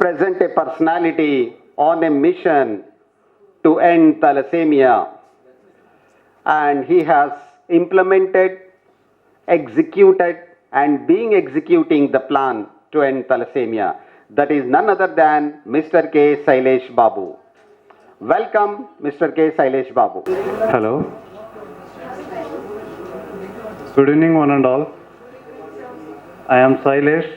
represent a personality on a mission to end thalassemia, and he has implemented, executed, and being executing the plan to end thalassemia. That is none other than Mr. K. Sailesh Babu. Welcome, Mr. K. Sailesh Babu. Hello. Good evening, one and all. I am Sailesh,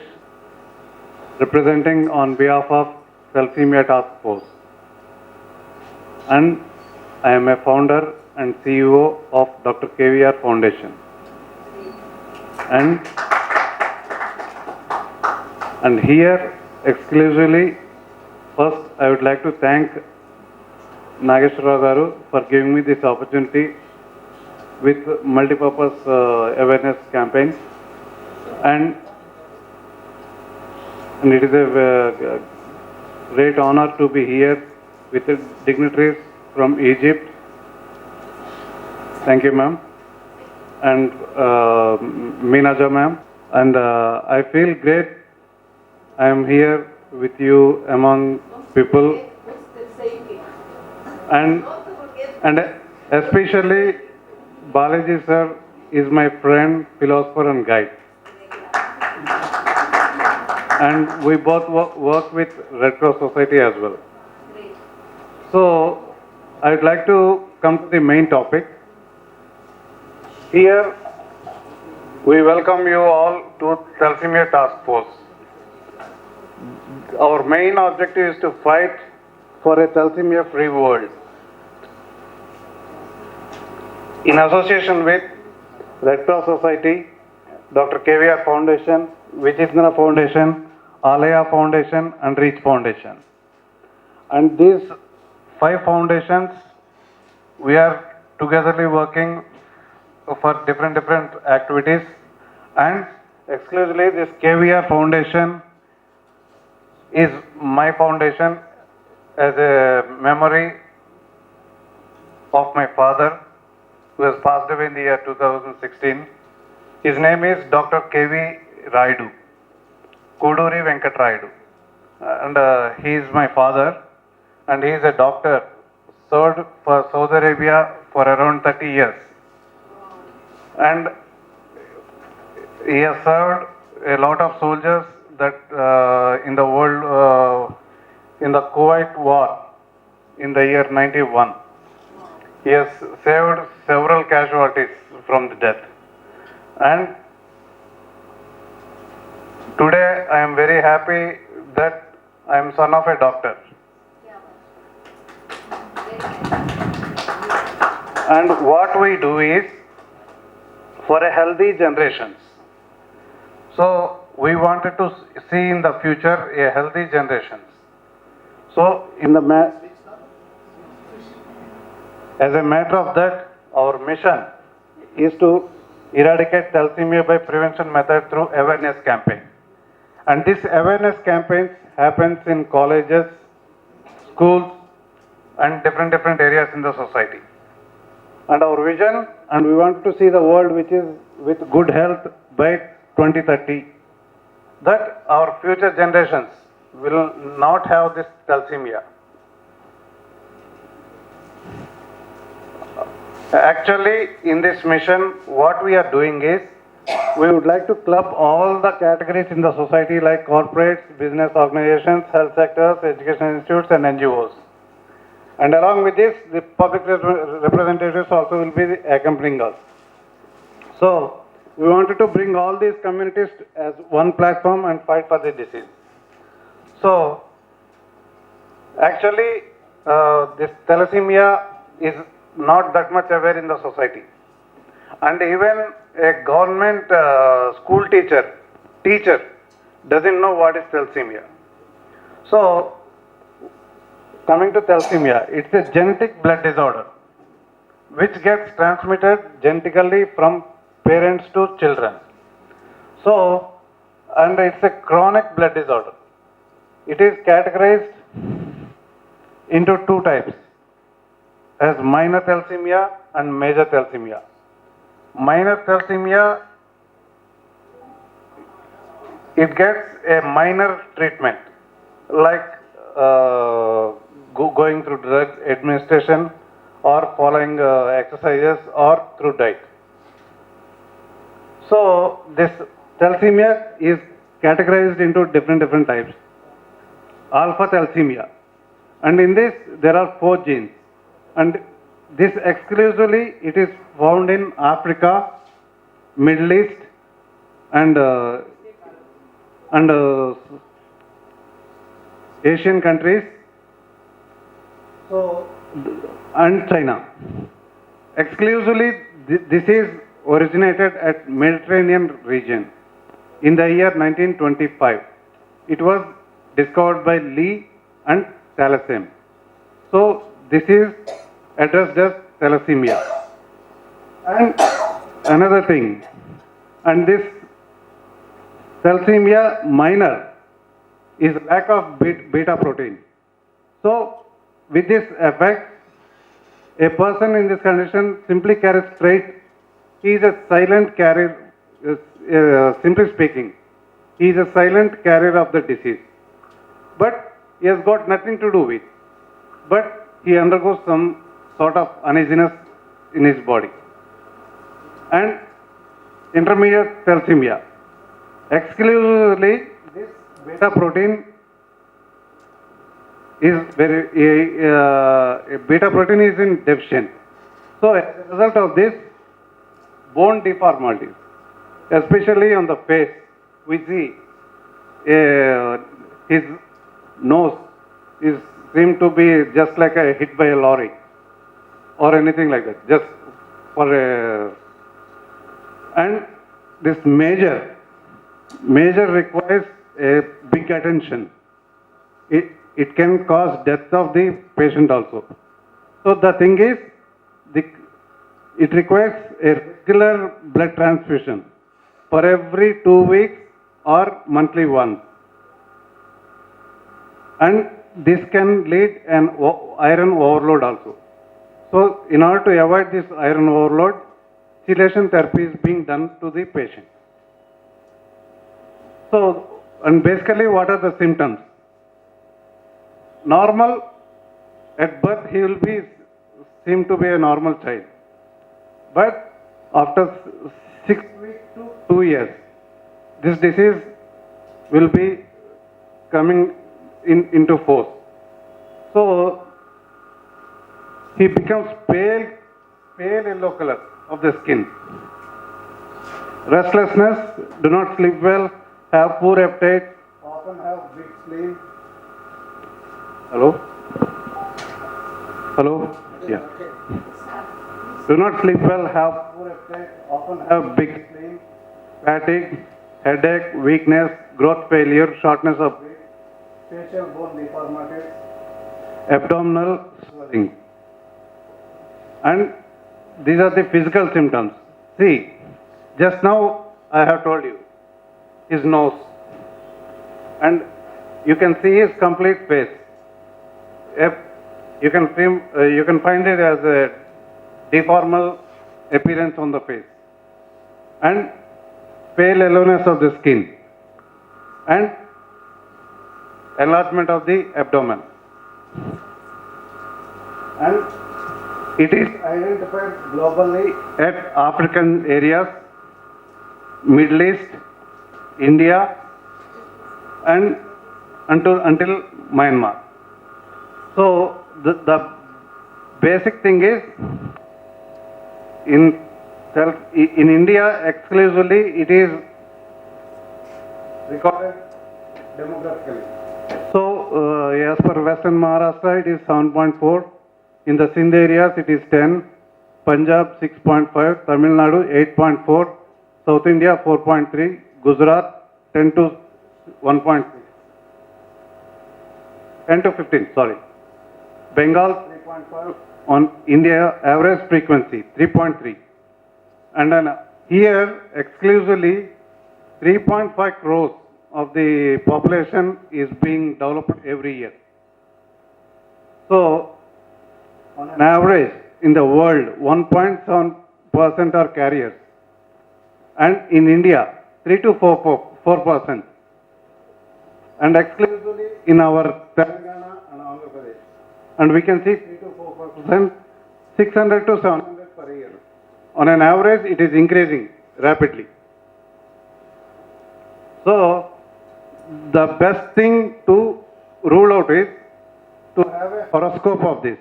representing on behalf of Thalassemia Task Force. And I am a founder and CEO of Dr. KVR Foundation. And here, exclusively, first I would like to thank Nageshwara Garu for giving me this opportunity with multipurpose awareness campaign, and it is a great honor to be here with the dignitaries from Egypt. Thank you, ma'am, and Meenaja, ma'am, and I feel great. I am here with you among people, and especially Balaji sir is my friend, philosopher and guide. And we both work with Red Cross Society as well. So I would like to come to the main topic. Here we welcome you all to Thalassemia Task Force. Our main objective is to fight for a thalassemia-free world. In association with Red Cross Society, Dr. KVR Foundation, Vijayendra Foundation, Alaya Foundation and Reach Foundation. And these 5 foundations, we are togetherly working for different activities, and exclusively this KVR Foundation is my foundation as a memory of my father, who has passed away in the year 2016. His name is Dr. K.V. Raidu, Koduri Venkat Raidu. And he is my father, and he is a doctor, served for Saudi Arabia for around 30 years. And he has served a lot of soldiers that in the world, in the Kuwait War in the year 91. He has saved several casualties from the death. And today I am very happy that I am son of a doctor. And what we do is for a healthy generations. So we wanted to see in the future a healthy generations. So as a matter of that, our mission is to eradicate thalassemia by prevention method through awareness campaign. And this awareness campaign happens in colleges, schools, and different areas in the society. And our vision, and we want to see the world which is with good health by 2030, that our future generations will not have this thalassemia. Actually, in this mission, what we are doing is, we would like to club all the categories in the society like corporates, business organizations, health sectors, education institutes and NGOs. And along with this, the public representatives also will be accompanying us. So, we wanted to bring all these communities as one platform and fight for the disease. So, actually, this thalassemia is not that much aware in the society. And even a government school teacher doesn't know what is thalassemia. So, coming to thalassemia, it's a genetic blood disorder which gets transmitted genetically from parents to children. So, and it's a chronic blood disorder. It is categorized into 2 types, as minor thalassemia and major thalassemia. Minor thalassemia, it gets a minor treatment. like going through drug administration or following exercises or through diet. So this thalassemia is categorized into different types. Alpha thalassemia, and in this there are 4 genes, and this exclusively it is found in Africa, Middle East, and Asian countries, so and China. Exclusively, this is originated at Mediterranean region in the year 1925. It was discovered by Lee and Thalassemia. So this is addressed as thalassemia. And another thing, and this thalassemia minor is lack of beta protein. So with this effect, a person in this condition simply carries trait. He is a silent carrier, simply speaking, he is a silent carrier of the disease. But he has got nothing to do with. But he undergoes some sort of uneasiness in his body. And intermediate thalassemia. Exclusively, this beta protein is beta protein is in deficient. So as a result of this, bone deformities, especially on the face, we see his nose is seemed to be just like a hit by a lorry or anything like that, just for a, and this major requires a big attention. It can cause death of the patient also. So the thing is, it requires a regular blood transfusion for every 2 weeks or monthly once. And this can lead an iron overload also. So in order to avoid this iron overload, chelation therapy is being done to the patient. So, and basically what are the symptoms? Normal, at birth he will be seem to be a normal child. But after 6 weeks to 2 years, this disease will be coming into force. So he becomes pale yellow color of the skin. Restlessness, do not sleep well, have poor appetite, often have big spleen. Hello? Hello? Yeah. Do not sleep well, have poor appetite, often have big spleen, fatigue, headache, weakness, growth failure, shortness of breath, facial bone deformities, abdominal swelling. And these are the physical symptoms. See, just now I have told you, his nose. And you can see his complete face. If you can find it as a deformal appearance on the face. And pale yellowness of the skin. And enlargement of the abdomen. And it is identified globally at African areas, Middle East, India, and until Myanmar. So the basic thing is, in India exclusively it is recorded demographically. So as per Western Maharashtra it is 7.4. In the Sindh areas it is 10, Punjab 6.5, Tamil Nadu 8.4, South India 4.3, Gujarat 10 to 1.6, 10 to 15, sorry. Bengal 3.5, on India average frequency 3.3. And then here exclusively 3.5 crores of the population is being developed every year. So on an average in the world 1.7% are carriers, and in India 3 to 4%. and exclusively in our Telangana and Andhra Pradesh. And we can see 3 to 4%, 600 to 700 per year. On an average, it is increasing rapidly. So, the best thing to rule out is to have a horoscope of this.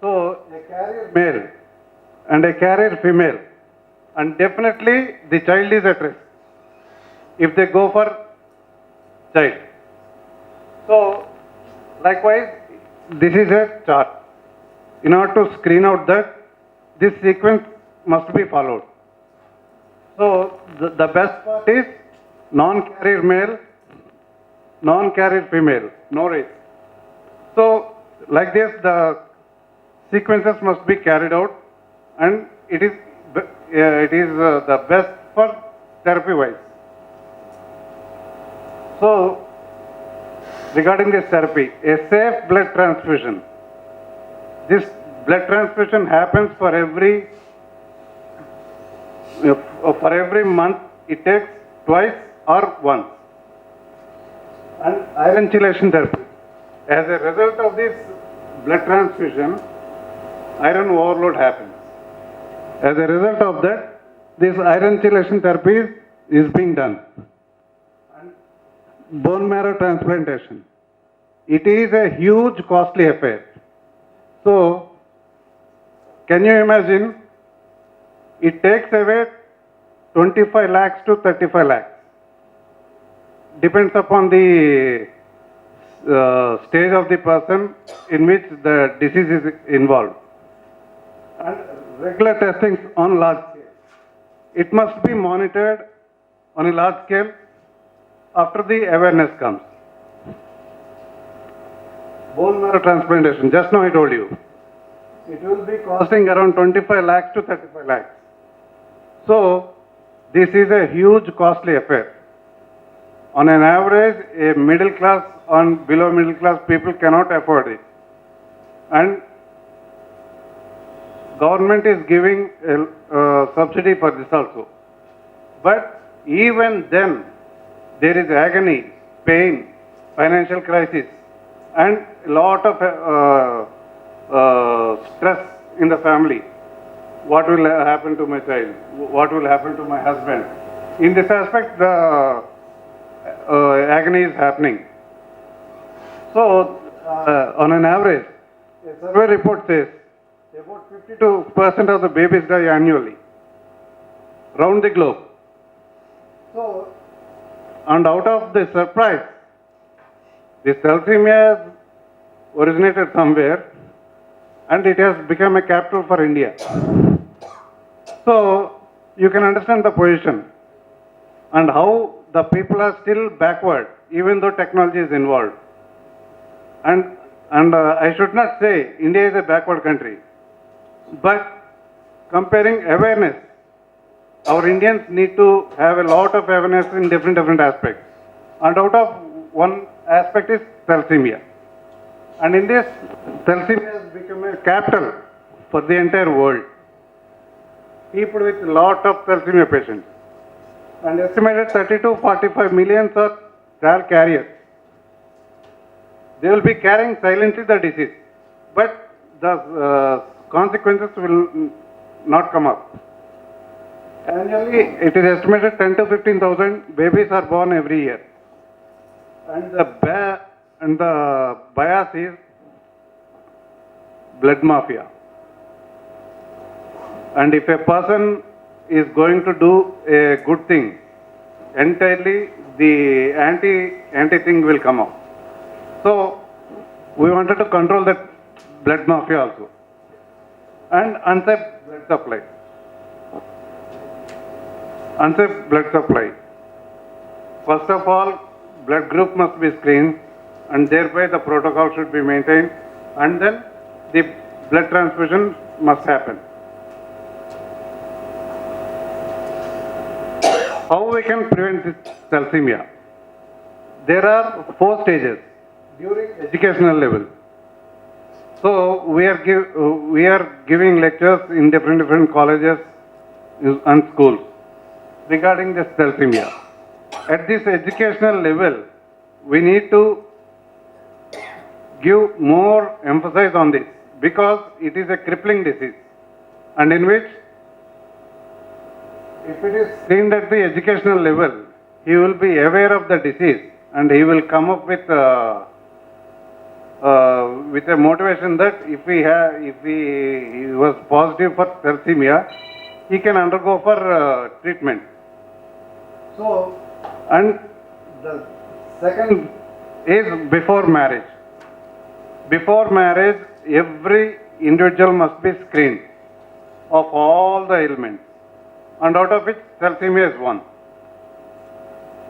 So, a carrier male and a carrier female, and definitely the child is at risk if they go for child. So, likewise, this is a chart. In order to screen out that, this sequence must be followed. So, the best part is non-carrier male, non-carrier female, no risk. So, like this, the sequences must be carried out, and it is the best for therapy-wise. So, regarding this therapy, a safe blood transfusion. This blood transfusion happens for every month. It takes twice or once. And iron chelation therapy. As a result of this blood transfusion, iron overload happens. As a result of that, this iron chelation therapy is being done. And bone marrow transplantation. It is a huge costly affair. So, can you imagine? It takes away 25 lakhs to 35 lakhs. Depends upon the stage of the person in which the disease is involved. And regular testing on large scale. It must be monitored on a large scale after the awareness comes. Bone marrow transplantation, just now I told you. It will be costing around 25 lakhs to 35 lakhs. So, this is a huge costly affair. On an average, a middle class and below middle class people cannot afford it. And government is giving a subsidy for this also. But even then, there is agony, pain, financial crisis, and a lot of stress in the family. What will happen to my child? What will happen to my husband? In this aspect, the agony is happening. So, on an average, a survey report says about 52% of the babies die annually, round the globe. So, and out of the surprise, this thalassemia originated somewhere, and it has become a capital for India. So, you can understand the position and how the people are still backward, even though technology is involved. And I should not say India is a backward country, but comparing awareness, our Indians need to have a lot of awareness in different aspects. And out of one aspect is thalassemia. And in this, thalassemia has become a capital for the entire world. People with a lot of thalassemia patients. And estimated 30 to 45 million are child carriers. They will be carrying silently the disease, but the consequences will not come up. Annually, it is estimated 10 to 15,000 babies are born every year. And the bias is blood mafia. And if a person is going to do a good thing, entirely the anti thing will come out. So, we wanted to control that blood mafia also. And unsafe blood supply. Unsafe blood supply. First of all, blood group must be screened, and thereby the protocol should be maintained, and then the blood transfusion must happen. How we can prevent this thalassemia? There are 4 stages during educational level. So we are giving lectures in different colleges and schools regarding this thalassemia. At this educational level, we need to give more emphasis on this because it is a crippling disease and in which if it is screened at the educational level, he will be aware of the disease and he will come up with a motivation that if he was positive for thalassemia, he can undergo for treatment. So, and the second is before marriage. Before marriage, every individual must be screened of all the ailments, and out of which thalassemia is one.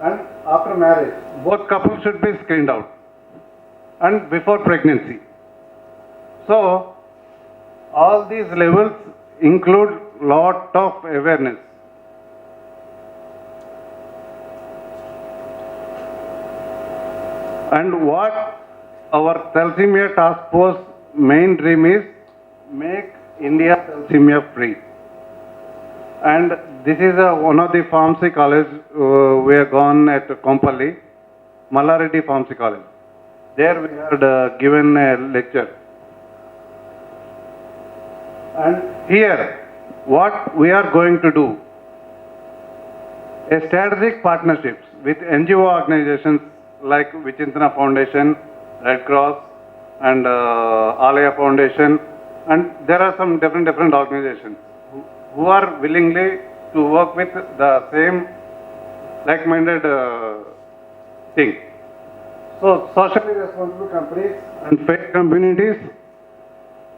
And after marriage, both couples should be screened out, and before pregnancy. So, all these levels include lot of awareness. And what our thalassemia task force main dream is, make India thalassemia free. And this is one of the pharmacy college we have gone at Kompally, Mallareddy Pharmacy College. There we had given a lecture. And here, what we are going to do, a strategic partnerships with NGO organizations like Vichintana Foundation, Red Cross, and Alaya Foundation, and there are some different organizations who are willingly to work with the same like-minded thing. So, socially responsible companies and faith communities,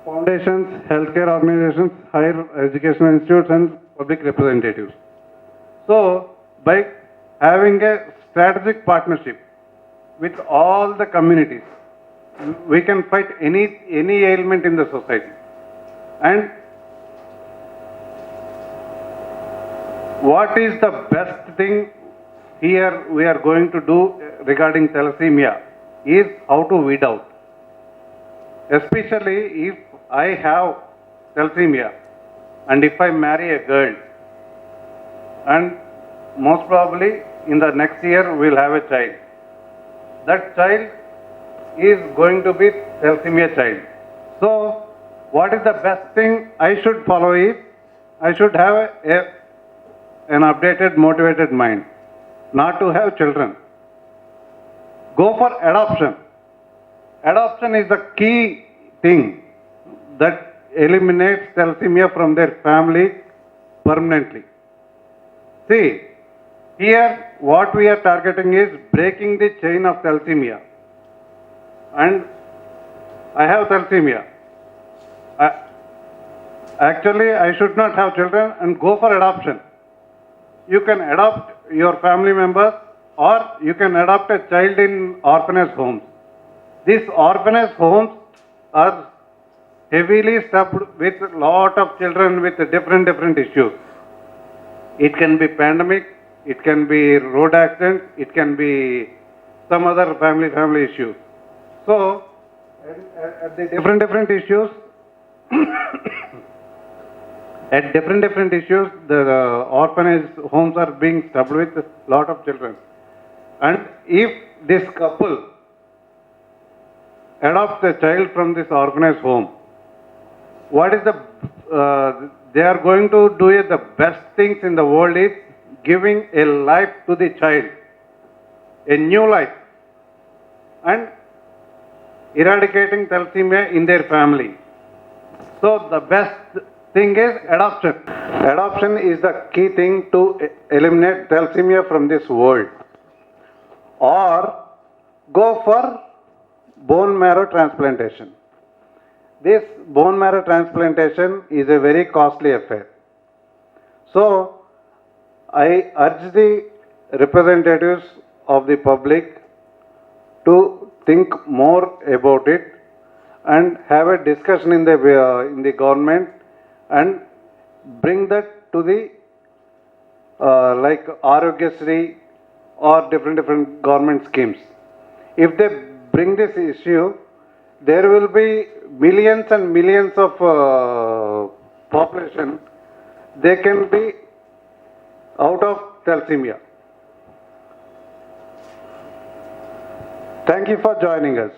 foundations, healthcare organizations, higher educational institutes, and public representatives. So, by having a strategic partnership with all the communities, we can fight any ailment in the society. And what is the best thing here we are going to do regarding thalassemia is how to weed out. Especially if I have thalassemia and if I marry a girl, and most probably in the next year we'll have a child. That child is going to be thalassemia child. So, what is the best thing I should follow is, I should have an updated, motivated mind, not to have children. Go for adoption. Adoption is the key thing that eliminates thalassemia from their family permanently. See, here what we are targeting is breaking the chain of thalassemia. And I have thalassemia. Actually, I should not have children and go for adoption. You can adopt your family members or you can adopt a child in orphanage homes. These orphanage homes are heavily stuffed with a lot of children with different issues. It can be pandemic, it can be road accident, it can be some other family issues. So, at the different issues, at different issues, the orphanage homes are being stuffed with a lot of children. And if this couple adopts a child from this orphanage home, what is they are going to do the best things in the world is giving a life to the child, a new life, and eradicating thalassemia in their family. So the best thing is adoption. Adoption is the key thing to eliminate thalassemia from this world. Or go for bone marrow transplantation. This bone marrow transplantation is a very costly affair. So, I urge the representatives of the public to think more about it and have a discussion in the government and bring that to the like Arogyasri or different government schemes. If they bring this issue, there will be millions and millions of population, they can be out of thalassemia. Thank you for joining us.